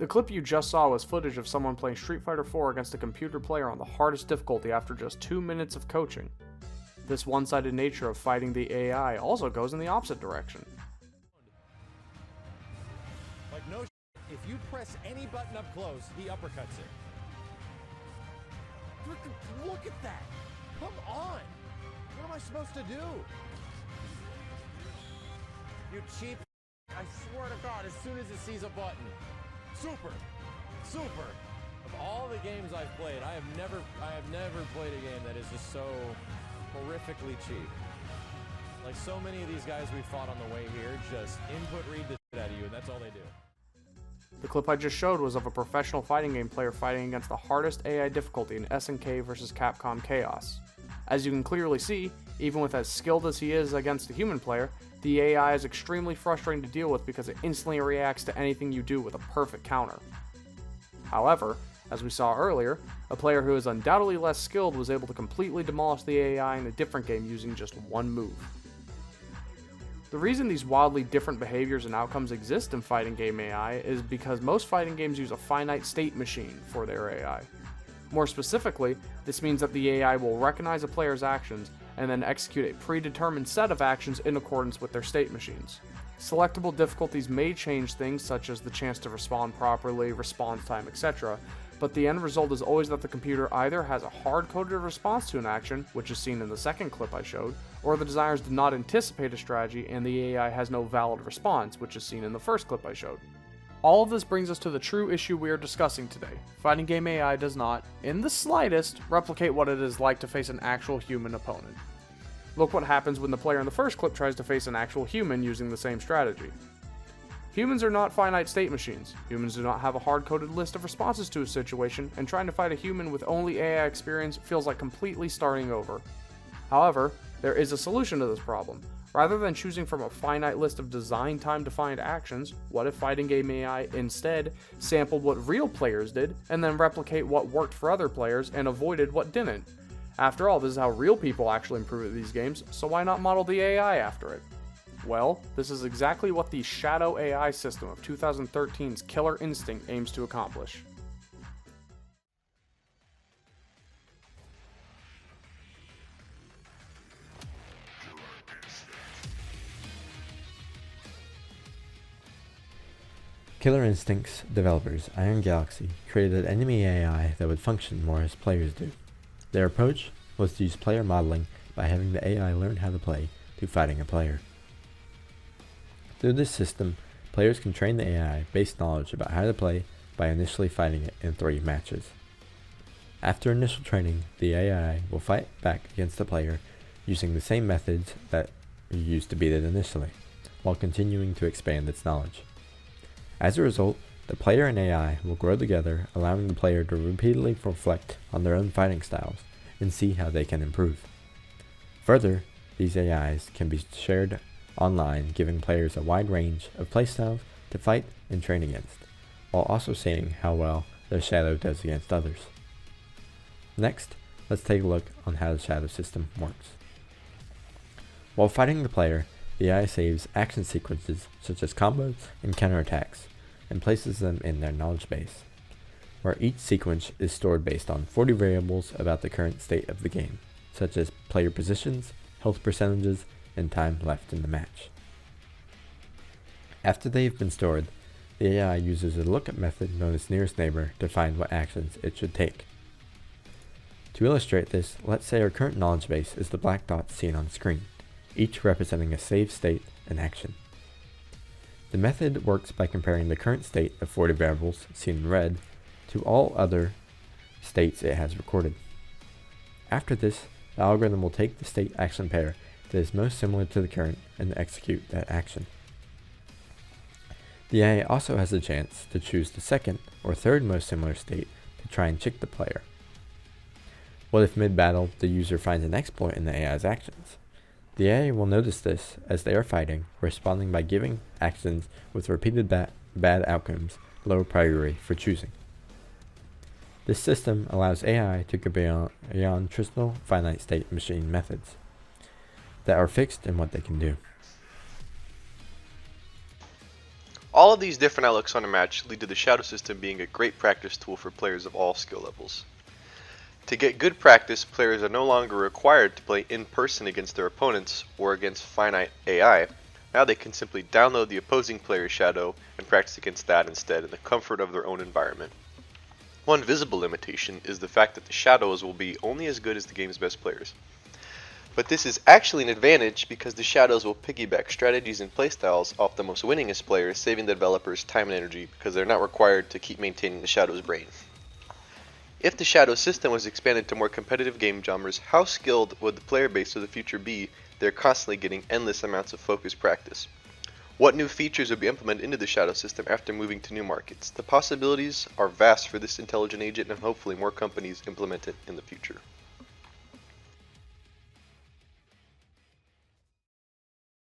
The clip you just saw was footage of someone playing Street Fighter 4 against a computer player on the hardest difficulty after just 2 minutes of coaching. This one-sided nature of fighting the AI also goes in the opposite direction. Like no if you press any button up close, he uppercuts it. Look at that! Come on! What am I supposed to do? You cheap! I swear to God, as soon as it sees a button. Super! Super! Of all the games I've played, I have never played a game that is just so horrifically cheap. Like so many of these guys we fought on the way here just input read the shit out of you, and that's all they do. The clip I just showed was of a professional fighting game player fighting against the hardest AI difficulty in SNK vs Capcom Chaos. As you can clearly see, even with as skilled as he is against a human player, the AI is extremely frustrating to deal with because it instantly reacts to anything you do with a perfect counter. However, as we saw earlier, a player who is undoubtedly less skilled was able to completely demolish the AI in a different game using just one move. The reason these wildly different behaviors and outcomes exist in fighting game AI is because most fighting games use a finite state machine for their AI. More specifically, this means that the AI will recognize a player's actions and then execute a predetermined set of actions in accordance with their state machines. Selectable difficulties may change things such as the chance to respond properly, response time, etc., but the end result is always that the computer either has a hard-coded response to an action, which is seen in the second clip I showed, or the designers did not anticipate a strategy and the AI has no valid response, which is seen in the first clip I showed. All of this brings us to the true issue we are discussing today. Fighting game AI does not, in the slightest, replicate what it is like to face an actual human opponent. Look what happens when the player in the first clip tries to face an actual human using the same strategy. Humans are not finite state machines. Humans do not have a hard-coded list of responses to a situation, and trying to fight a human with only AI experience feels like completely starting over. However, there is a solution to this problem. Rather than choosing from a finite list of design time-defined actions, what if fighting game AI instead sampled what real players did, and then replicate what worked for other players and avoided what didn't? After all, this is how real people actually improve at these games, so why not model the AI after it? Well, this is exactly what the Shadow AI system of 2013's Killer Instinct aims to accomplish. Killer Instinct's developers, Iron Galaxy, created an enemy AI that would function more as players do. Their approach was to use player modeling by having the AI learn how to play to fighting a player. Through this system, players can train the AI based knowledge about how to play by initially fighting it in 3 matches. After initial training, the AI will fight back against the player using the same methods that you used to beat it initially, while continuing to expand its knowledge. As a result, the player and AI will grow together, allowing the player to repeatedly reflect on their own fighting styles and see how they can improve. Further, these AIs can be shared online, giving players a wide range of playstyles to fight and train against, while also seeing how well their Shadow does against others. Next, let's take a look on how the Shadow system works. While fighting the player, the AI saves action sequences such as combos and counterattacks and places them in their knowledge base, where each sequence is stored based on 40 variables about the current state of the game, such as player positions, health percentages, and time left in the match. After they have been stored, the AI uses a lookup method known as nearest neighbor to find what actions it should take. To illustrate this, let's say our current knowledge base is the black dots seen on screen, each representing a saved state and action. The method works by comparing the current state of 40 variables, seen in red, to all other states it has recorded. After this, the algorithm will take the state action pair that is most similar to the current and execute that action. The AI also has a chance to choose the second or third most similar state to try and trick the player. What if mid-battle the user finds an exploit in the AI's actions? The AI will notice this as they are fighting, responding by giving actions with repeated bad outcomes lower priority for choosing. This system allows AI to go beyond traditional finite state machine methods that are fixed in what they can do. All of these different outlooks on a match lead to the shadow system being a great practice tool for players of all skill levels. To get good practice, players are no longer required to play in person against their opponents or against finite AI. Now they can simply download the opposing player's shadow and practice against that instead in the comfort of their own environment. One visible limitation is the fact that the shadows will be only as good as the game's best players. But this is actually an advantage because the shadows will piggyback strategies and playstyles off the most winningest players, saving the developers time and energy because they're not required to keep maintaining the shadow's brain. If the shadow system was expanded to more competitive game genres, how skilled would the player base of the future be? They're constantly getting endless amounts of focused practice. What new features would be implemented into the shadow system after moving to new markets? The possibilities are vast for this intelligent agent, and hopefully more companies implement it in the future.